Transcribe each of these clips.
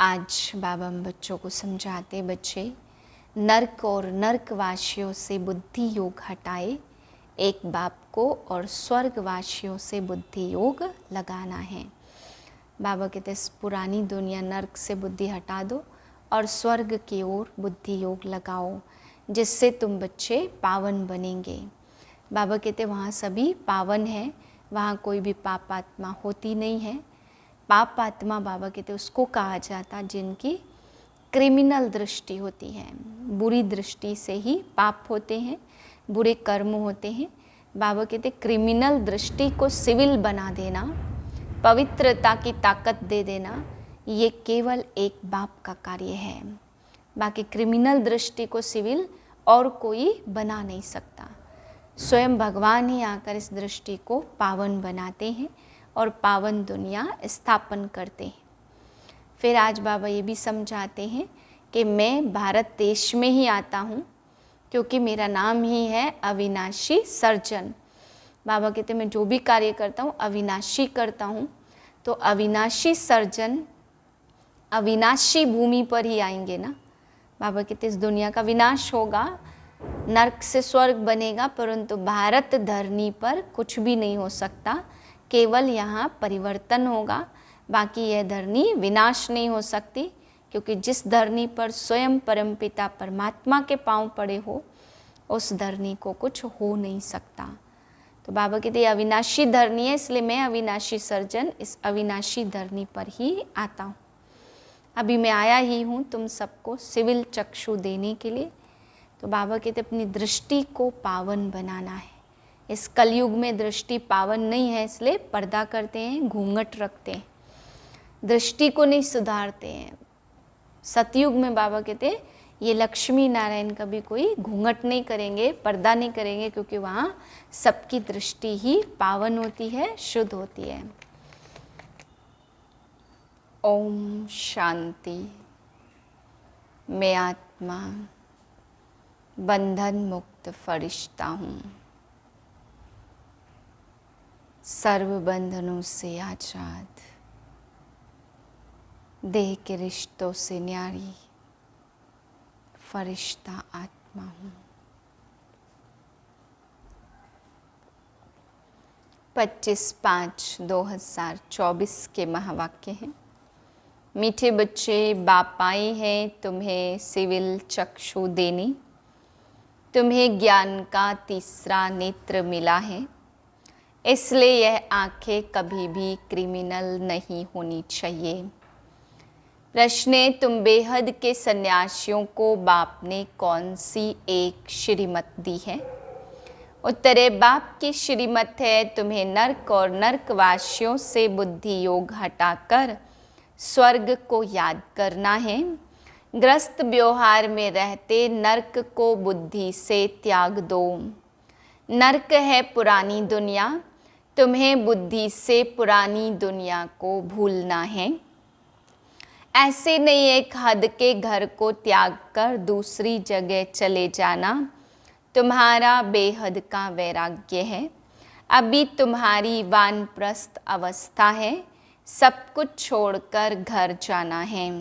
आज बाबा हम बच्चों को समझाते, बच्चे नर्क और नर्कवासियों से बुद्धि योग हटाए, एक बाप को और स्वर्गवासियों से बुद्धि योग लगाना है। बाबा कहते इस पुरानी दुनिया नर्क से बुद्धि हटा दो और स्वर्ग की ओर बुद्धि योग लगाओ, जिससे तुम बच्चे पावन बनेंगे। बाबा कहते वहाँ सभी पावन हैं, वहाँ कोई भी पाप आत्मा होती नहीं है। पाप आत्मा बाबा कहते उसको कहा जाता जिनकी क्रिमिनल दृष्टि होती है, बुरी दृष्टि से ही पाप होते हैं, बुरे कर्म होते हैं। बाबा कहते क्रिमिनल दृष्टि को सिविल बना देना, पवित्रता की ताकत दे देना, ये केवल एक बाप का कार्य है। बाकी क्रिमिनल दृष्टि को सिविल और कोई बना नहीं सकता। स्वयं भगवान ही आकर इस दृष्टि को पावन बनाते हैं और पावन दुनिया स्थापन करते हैं। फिर आज बाबा ये भी समझाते हैं कि मैं भारत देश में ही आता हूँ, क्योंकि मेरा नाम ही है अविनाशी सर्जन। बाबा कहते मैं जो भी कार्य करता हूँ अविनाशी करता हूँ, तो अविनाशी सर्जन अविनाशी भूमि पर ही आएंगे ना। बाबा कहते इस दुनिया का विनाश होगा, नर्क से स्वर्ग बनेगा, परंतु भारत धरनी पर कुछ भी नहीं हो सकता, केवल यहाँ परिवर्तन होगा। बाकी यह धरनी विनाश नहीं हो सकती, क्योंकि जिस धरनी पर स्वयं परमपिता परमात्मा के पांव पड़े हो, उस धरनी को कुछ हो नहीं सकता। तो बाबा कहते ये अविनाशी धरनी है, इसलिए मैं अविनाशी सर्जन इस अविनाशी धरनी पर ही आता हूँ। अभी मैं आया ही हूँ तुम सबको सिविल चक्षु देने के लिए। तो बाबा कहते अपनी दृष्टि को पावन बनाना है। इस कलयुग में दृष्टि पावन नहीं है, इसलिए पर्दा करते हैं, घूंघट रखते हैं, दृष्टि को नहीं सुधारते हैं। सतयुग में बाबा कहते हैं ये लक्ष्मी नारायण कभी कोई घूंघट नहीं करेंगे, पर्दा नहीं करेंगे, क्योंकि वहाँ सबकी दृष्टि ही पावन होती है, शुद्ध होती है। ओम शांति। मैं आत्मा बंधन मुक्त फरिश्ता हूँ, सर्व बंधनों से आजाद, देह के रिश्तों से न्यारी फरिश्ता आत्मा हूँ। 25/5/2024 के महावाक्य हैं। मीठे बच्चे, बाप आए हैं तुम्हें सिविल चक्षु देने, तुम्हें ज्ञान का तीसरा नेत्र मिला है, इसलिए यह आंखें कभी भी क्रिमिनल नहीं होनी चाहिए। प्रश्न है तुम बेहद के सन्यासियों को बाप ने कौन सी एक श्रीमत दी है? उत्तरे बाप की श्रीमत है तुम्हें नर्क और नर्कवासियों से बुद्धि योग हटाकर स्वर्ग को याद करना है। ग्रस्त व्यवहार में रहते नर्क को बुद्धि से त्याग दो। नर्क है पुरानी दुनिया, तुम्हें बुद्धि से पुरानी दुनिया को भूलना है। ऐसे नहीं एक हद के घर को त्याग कर दूसरी जगह चले जाना तुम्हारा बेहद का वैराग्य है। अभी तुम्हारी वानप्रस्थ अवस्था है, सब कुछ छोड़कर घर जाना है।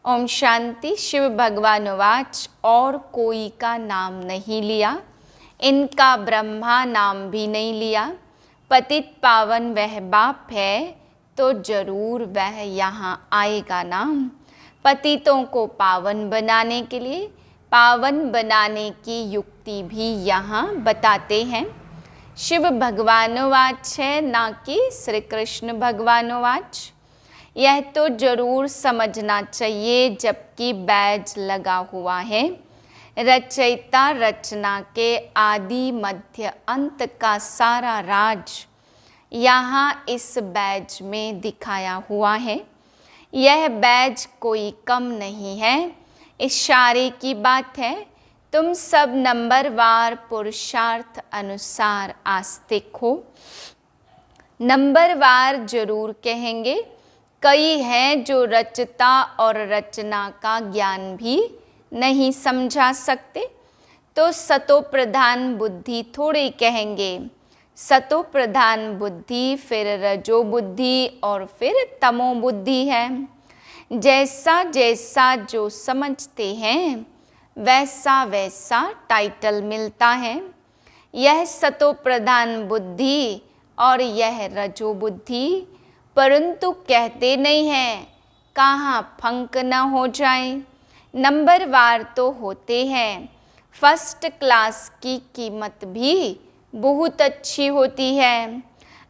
ओम शांति। शिव भगवान वाच और कोई का नाम नहीं लिया, इनका ब्रह्मा नाम भी नहीं लिया। पतित पावन वह बाप है तो जरूर वह यहाँ आएगा नाम। पतितों को पावन बनाने के लिए पावन बनाने की युक्ति भी यहाँ बताते हैं। शिव भगवानोवाच है, ना कि श्री कृष्ण भगवानोवाच। यह तो जरूर समझना चाहिए, जबकि बैज लगा हुआ है। रचयिता रचना के आदि मध्य अंत का सारा राज यहाँ इस बैज में दिखाया हुआ है। यह बैज कोई कम नहीं है, इशारे की बात है। तुम सब नंबरवार पुरुषार्थ अनुसार आस्तिक हो। नंबरवार जरूर कहेंगे, कई हैं जो रचता और रचना का ज्ञान भी नहीं समझा सकते, तो सतो प्रधान बुद्धि थोड़े कहेंगे। सतो प्रधान बुद्धि, फिर रजो बुद्धि और फिर तमो बुद्धि है। जैसा जैसा जो समझते हैं वैसा वैसा टाइटल मिलता है। यह सतो प्रधान बुद्धि और यह रजो बुद्धि, परंतु कहते नहीं हैं कहाँ फंक न हो जाए। नंबरवार तो होते हैं। फर्स्ट क्लास की कीमत भी बहुत अच्छी होती है।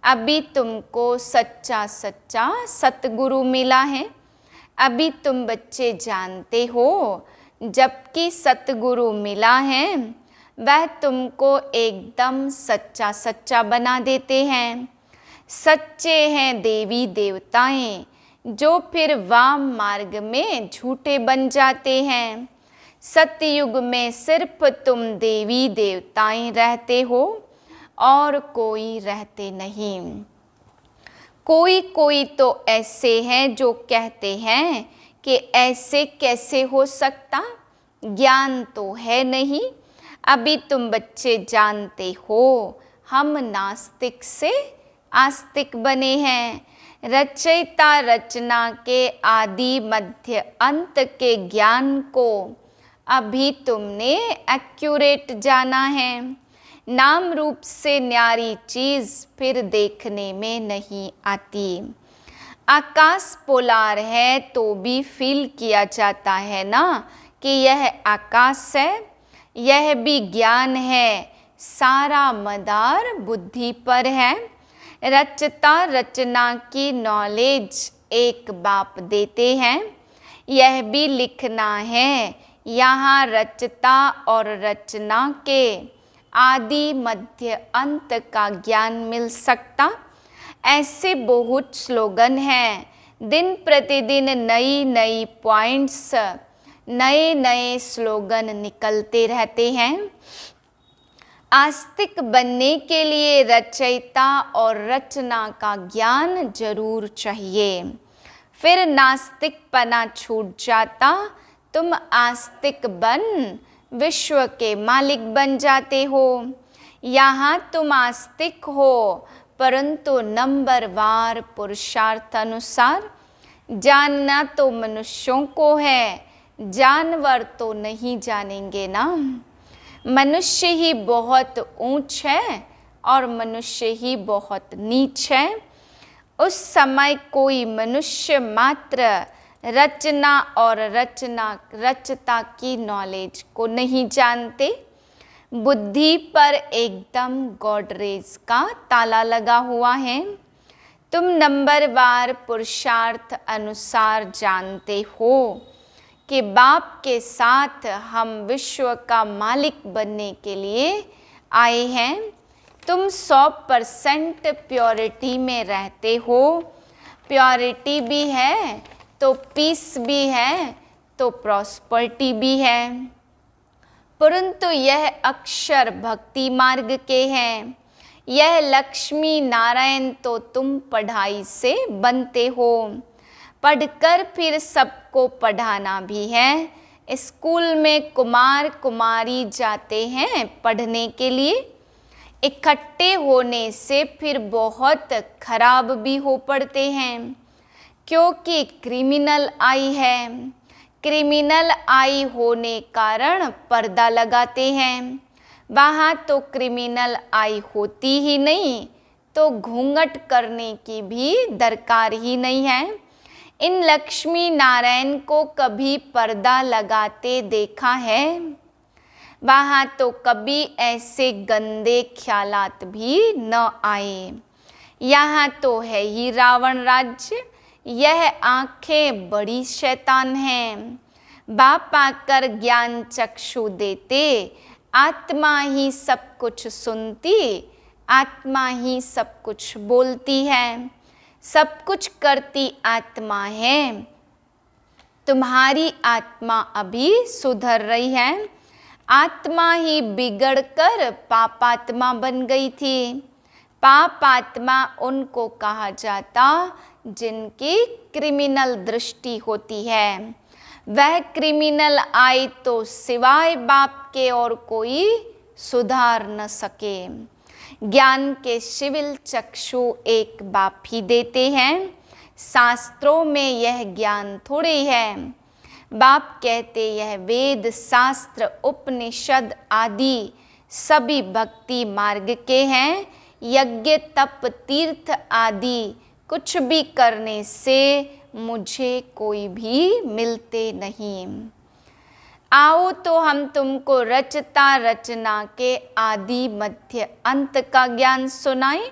अभी तुमको सच्चा सच्चा सतगुरु मिला है। अभी तुम बच्चे जानते हो, जबकि सतगुरु मिला है वह तुमको एकदम सच्चा सच्चा बना देते हैं। सच्चे हैं देवी देवताएं, जो फिर वाम मार्ग में झूठे बन जाते हैं। सतयुग में सिर्फ तुम देवी देवताएं रहते हो और कोई रहते नहीं। कोई कोई तो ऐसे हैं जो कहते हैं कि ऐसे कैसे हो सकता, ज्ञान तो है नहीं। अभी तुम बच्चे जानते हो, हम नास्तिक से आस्तिक बने हैं। रचयिता रचना के आदि मध्य अंत के ज्ञान को अभी तुमने एक्यूरेट जाना है। नाम रूप से न्यारी चीज फिर देखने में नहीं आती। आकाश पोलार है तो भी फील किया जाता है ना कि यह आकाश है। यह भी ज्ञान है, सारा मदार बुद्धि पर है। रचता रचना की नॉलेज एक बाप देते हैं। यह भी लिखना है, यहाँ रचता और रचना के आदि मध्य अंत का ज्ञान मिल सकता। ऐसे बहुत स्लोगन हैं। दिन प्रतिदिन नई नई पॉइंट्स, नए नए स्लोगन निकलते रहते हैं। आस्तिक बनने के लिए रचयिता और रचना का ज्ञान जरूर चाहिए, फिर नास्तिकपना छूट जाता। तुम आस्तिक बन विश्व के मालिक बन जाते हो। यहाँ तुम आस्तिक हो, परंतु नंबरवार पुरुषार्थ अनुसार। जानना तो मनुष्यों को है, जानवर तो नहीं जानेंगे ना। मनुष्य ही बहुत ऊंच है और मनुष्य ही बहुत नीच है। उस समय कोई मनुष्य मात्र रचना और रचता की नॉलेज को नहीं जानते। बुद्धि पर एकदम गॉडरेज का ताला लगा हुआ है। तुम नंबरवार पुरुषार्थ अनुसार जानते हो कि बाप के साथ हम विश्व का मालिक बनने के लिए आए हैं। तुम 100% प्योरिटी में रहते हो। प्योरिटी भी है तो पीस भी है तो प्रॉस्पर्टी भी है, परंतु यह अक्षर भक्ति मार्ग के हैं। यह लक्ष्मी नारायण तो तुम पढ़ाई से बनते हो, पढ़कर फिर सबको पढ़ाना भी है। स्कूल में कुमार कुमारी जाते हैं पढ़ने के लिए। इकट्ठे होने से फिर बहुत खराब भी हो पड़ते हैं, क्योंकि क्रिमिनल आई है। क्रिमिनल आई होने कारण पर्दा लगाते हैं। वहाँ तो क्रिमिनल आई होती ही नहीं, तो घूंघट करने की भी दरकार ही नहीं है। इन लक्ष्मी नारायण को कभी पर्दा लगाते देखा है? वहाँ तो कभी ऐसे गंदे ख्यालात भी न आए। यहाँ तो है ही रावण राज्य। यह आंखें बड़ी शैतान हैं। बाप आकर ज्ञान चक्षु देते, आत्मा ही सब कुछ सुनती, आत्मा ही सब कुछ बोलती है, सब कुछ करती आत्मा है। तुम्हारी आत्मा अभी सुधर रही है। आत्मा ही बिगड़कर पापात्मा बन गई थी। पापात्मा उनको कहा जाता जिनकी क्रिमिनल दृष्टि होती है। वह क्रिमिनल आए तो सिवाय बाप के और कोई सुधार न सके। ज्ञान के शिविल चक्षु एक बाप ही देते हैं। शास्त्रों में यह ज्ञान थोड़ी है। बाप कहते यह वेद शास्त्र उपनिषद आदि सभी भक्ति मार्ग के हैं। यज्ञ तप तीर्थ आदि कुछ भी करने से मुझे कोई भी मिलते नहीं। आओ तो हम तुमको रचता रचना के आदि मध्य अंत का ज्ञान सुनाएं,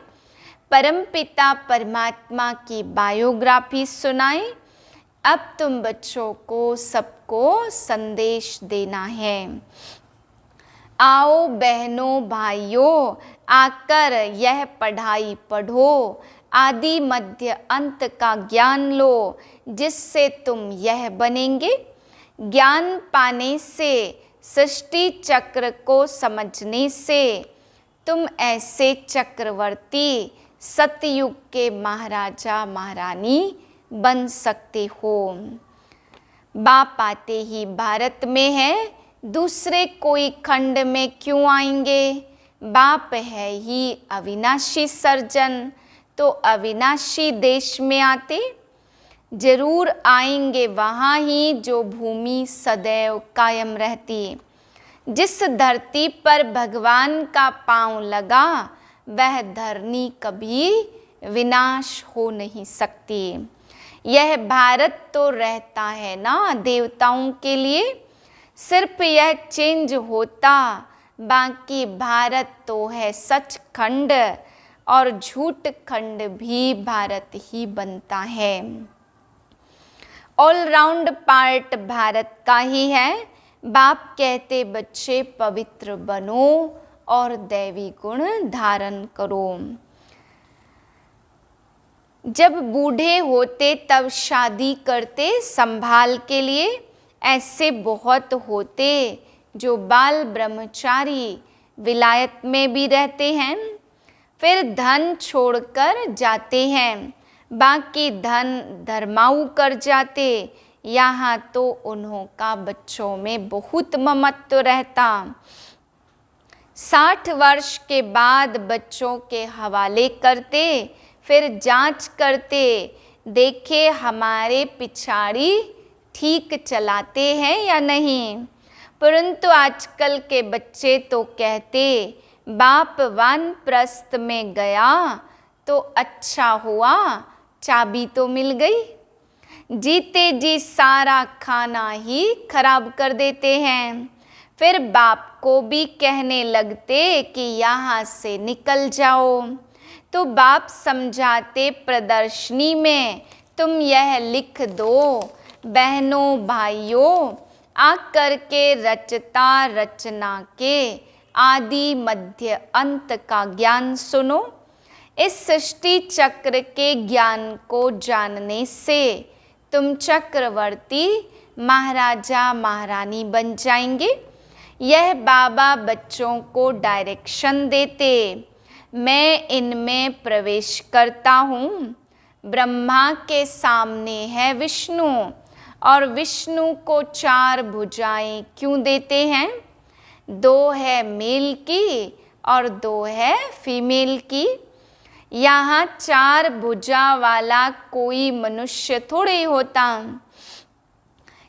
परमपिता परमात्मा की बायोग्राफी सुनाएं। अब तुम बच्चों को सबको संदेश देना है। आओ बहनों भाइयों, आकर यह पढ़ाई पढ़ो, आदि मध्य अंत का ज्ञान लो, जिससे तुम यह बनेंगे। ज्ञान पाने से, सृष्टि चक्र को समझने से तुम ऐसे चक्रवर्ती सतयुग के महाराजा महारानी बन सकते हो। बाप आते ही भारत में है, दूसरे कोई खंड में क्यों आएंगे। बाप है ही अविनाशी सर्जन, तो अविनाशी देश में आते। जरूर आएंगे वहाँ ही जो भूमि सदैव कायम रहती। जिस धरती पर भगवान का पांव लगा वह धरनी कभी विनाश हो नहीं सकती। यह भारत तो रहता है ना देवताओं के लिए, सिर्फ यह चेंज होता, बाकी भारत तो है सचखंड, और झूठ खंड भी भारत ही बनता है। ऑलराउंड पार्ट भारत का ही है। बाप कहते बच्चे पवित्र बनो और दैवी गुण धारण करो। जब बूढ़े होते तब शादी करते संभाल के लिए। ऐसे बहुत होते जो बाल ब्रह्मचारी विलायत में भी रहते हैं, फिर धन छोड़कर जाते हैं, बाकी धन धर्माऊ कर जाते। यहाँ तो उन्हों का बच्चों में बहुत ममत्व रहता। 60 वर्ष के बाद बच्चों के हवाले करते, फिर जांच करते, देखे हमारे पिछाड़ी ठीक चलाते हैं या नहीं। परंतु आजकल के बच्चे तो कहते बाप वानप्रस्थ में गया तो अच्छा हुआ, चाबी तो मिल गई। जीते जी सारा खाना ही खराब कर देते हैं। फिर बाप को भी कहने लगते कि यहाँ से निकल जाओ। तो बाप समझाते प्रदर्शनी में तुम यह लिख दो, बहनों भाइयों, आकर के रचता रचना के आदि मध्य अंत का ज्ञान सुनो। इस सृष्टि चक्र के ज्ञान को जानने से तुम चक्रवर्ती महाराजा महारानी बन जाएंगे। यह बाबा बच्चों को डायरेक्शन देते। मैं इनमें प्रवेश करता हूँ। ब्रह्मा के सामने है विष्णु, और विष्णु को 4 भुजाएं क्यों देते हैं? 2 है मेल की और 2 है फीमेल की। यहाँ 4 भुजा वाला कोई मनुष्य थोड़े होता।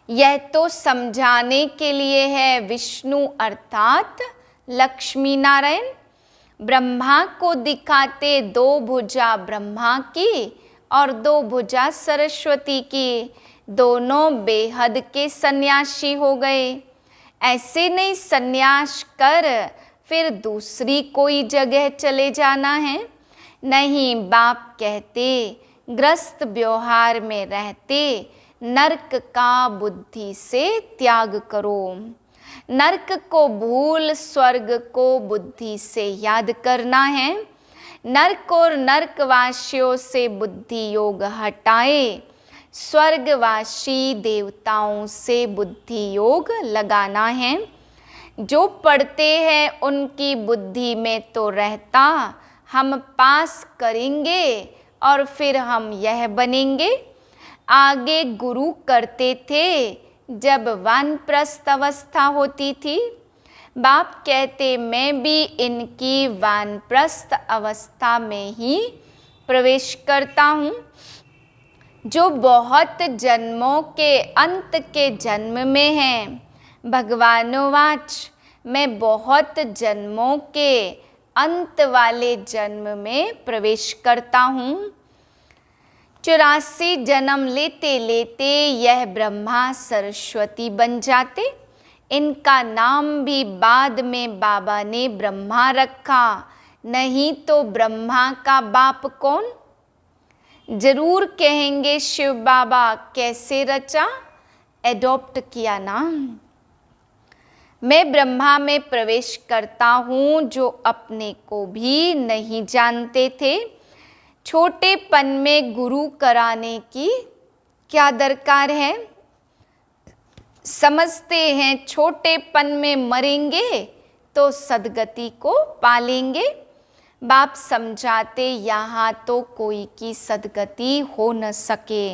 यह तो समझाने के लिए है विष्णु अर्थात लक्ष्मी नारायण। ब्रह्मा को दिखाते 2 भुजा ब्रह्मा की और 2 भुजा सरस्वती की। दोनों बेहद के सन्यासी हो गए। ऐसे नहीं सन्यास कर फिर दूसरी कोई जगह चले जाना है। नहीं, बाप कहते ग्रस्त व्यवहार में रहते नरक का बुद्धि से त्याग करो। नरक को भूल स्वर्ग को बुद्धि से याद करना है। नरक और नरकवासियों से बुद्धि योग हटाए, स्वर्गवासी देवताओं से बुद्धि योग लगाना है। जो पढ़ते हैं उनकी बुद्धि में तो रहता हम पास करेंगे और फिर हम यह बनेंगे। आगे गुरु करते थे जब वानप्रस्थ अवस्था होती थी। बाप कहते मैं भी इनकी वानप्रस्थ अवस्था में ही प्रवेश करता हूँ। जो बहुत जन्मों के अंत के जन्म में हैं। भगवानुवाच, मैं बहुत जन्मों के अंत वाले जन्म में प्रवेश करता हूँ। 84 जन्म लेते लेते यह ब्रह्मा सरस्वती बन जाते। इनका नाम भी बाद में बाबा ने ब्रह्मा रखा, नहीं तो ब्रह्मा का बाप कौन? जरूर कहेंगे शिव बाबा कैसे रचा, एडॉप्ट किया ना। मैं ब्रह्मा में प्रवेश करता हूँ जो अपने को भी नहीं जानते थे। छोटेपन में गुरु कराने की क्या दरकार है? समझते हैं छोटेपन में मरेंगे तो सदगति को पालेंगे। बाप समझाते यहाँ तो कोई की सदगति हो न सके।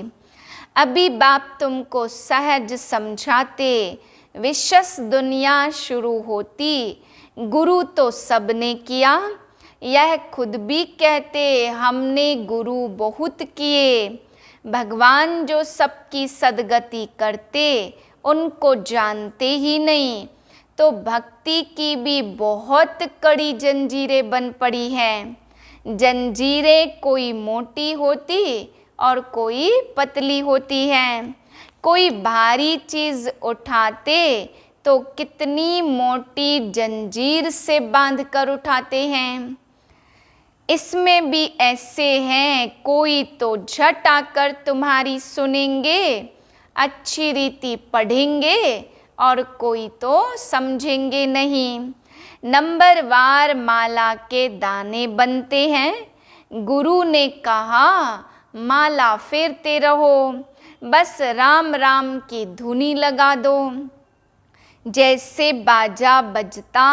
अभी बाप तुमको सहज समझाते, विशेष दुनिया शुरू होती। गुरु तो सबने किया, यह खुद भी कहते हमने गुरु बहुत किए। भगवान जो सबकी सदगति करते उनको जानते ही नहीं, तो भक्ति की भी बहुत कड़ी जंजीरें बन पड़ी हैं। जंजीरें कोई मोटी होती और कोई पतली होती हैं। कोई भारी चीज उठाते तो कितनी मोटी जंजीर से बांध कर उठाते हैं। इसमें भी ऐसे हैं, कोई तो झट आकर तुम्हारी सुनेंगे, अच्छी रीति पढ़ेंगे और कोई तो समझेंगे नहीं। नंबरवार माला के दाने बनते हैं। गुरु ने कहा माला फेरते रहो, बस राम राम की धुनी लगा दो। जैसे बाजा बजता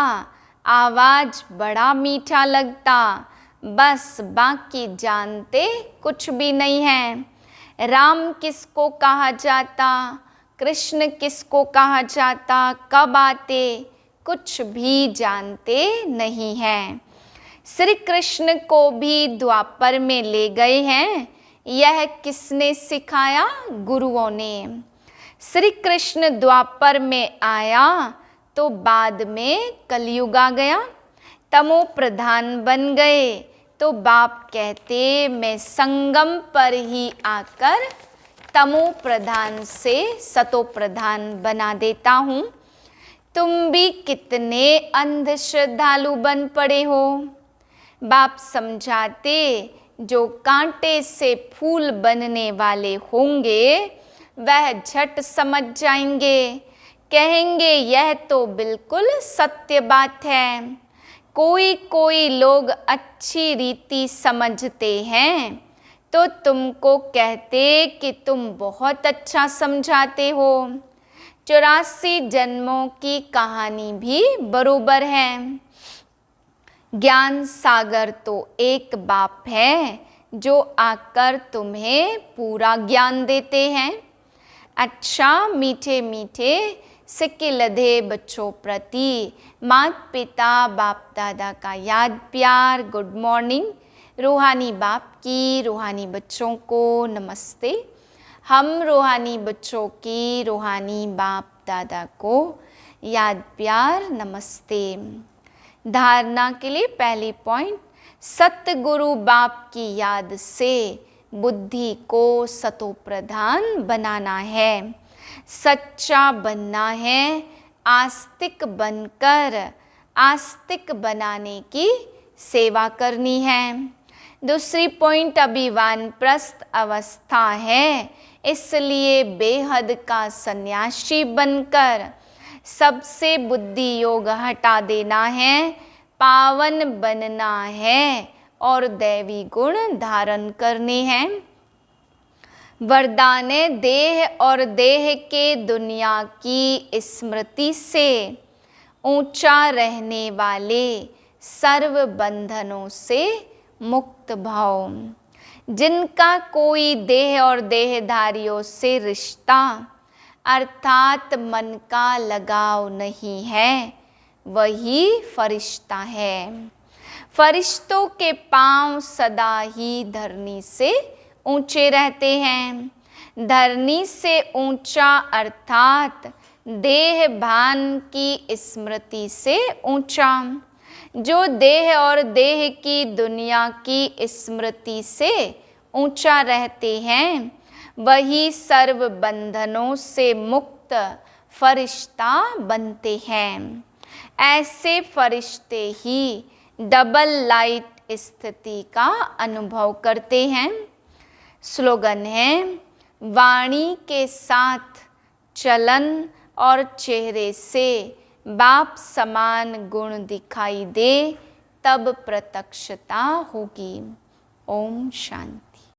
आवाज बड़ा मीठा लगता, बस बाकी जानते कुछ भी नहीं है। राम किसको कहा जाता, कृष्ण किसको कहा जाता, कब आते, कुछ भी जानते नहीं हैं। श्री कृष्ण को भी द्वापर में ले गए हैं। यह किसने सिखाया? गुरुओं ने। श्री कृष्ण द्वापर में आया तो बाद में कलयुग आ गया, तमो प्रधान बन गए। तो बाप कहते मैं संगम पर ही आकर तमो प्रधान से सतो प्रधान बना देता हूँ। तुम भी कितने अंध श्रद्धालु बन पड़े हो। बाप समझाते जो कांटे से फूल बनने वाले होंगे वह झट समझ जाएंगे, कहेंगे यह तो बिल्कुल सत्य बात है। कोई कोई लोग अच्छी रीति समझते हैं तो तुमको कहते कि तुम बहुत अच्छा समझाते हो। 84 जन्मों की कहानी भी बरोबर है। ज्ञान सागर तो एक बाप है जो आकर तुम्हें पूरा ज्ञान देते हैं। अच्छा मीठे मीठे सिक्के लदे बच्चों प्रति माता पिता बाप दादा का याद प्यार, गुड मॉर्निंग। रूहानी बाप की रूहानी बच्चों को नमस्ते। हम रूहानी बच्चों की रूहानी बाप दादा को याद प्यार नमस्ते। धारणा के लिए पहली पॉइंट, सतगुरु बाप की याद से बुद्धि को सतो प्रधान बनाना है, सच्चा बनना है, आस्तिक बनकर आस्तिक बनाने की सेवा करनी है। दूसरी पॉइंट, अभी वानप्रस्थ अवस्था है, इसलिए बेहद का सन्यासी बनकर सबसे बुद्धि योग हटा देना है, पावन बनना है और दैवी गुण धारण करने हैं। वरदान देह और देह के दुनिया की स्मृति से ऊंचा रहने वाले सर्व बंधनों से मुक्त भाव, जिनका कोई देह और देहधारियों से रिश्ता अर्थात मन का लगाव नहीं है, वही फरिश्ता है। फरिश्तों के पांव सदा ही धरनी से ऊंचे रहते हैं। धरनी से ऊंचा अर्थात देह भान की स्मृति से ऊंचा। जो देह और देह की दुनिया की स्मृति से ऊंचा रहते हैं वही सर्व बंधनों से मुक्त फरिश्ता बनते हैं। ऐसे फरिश्ते ही डबल लाइट स्थिति का अनुभव करते हैं। स्लोगन है, वाणी के साथ चलन और चेहरे से बाप समान गुण दिखाई दे तब प्रत्यक्षता होगी। ओम शांति।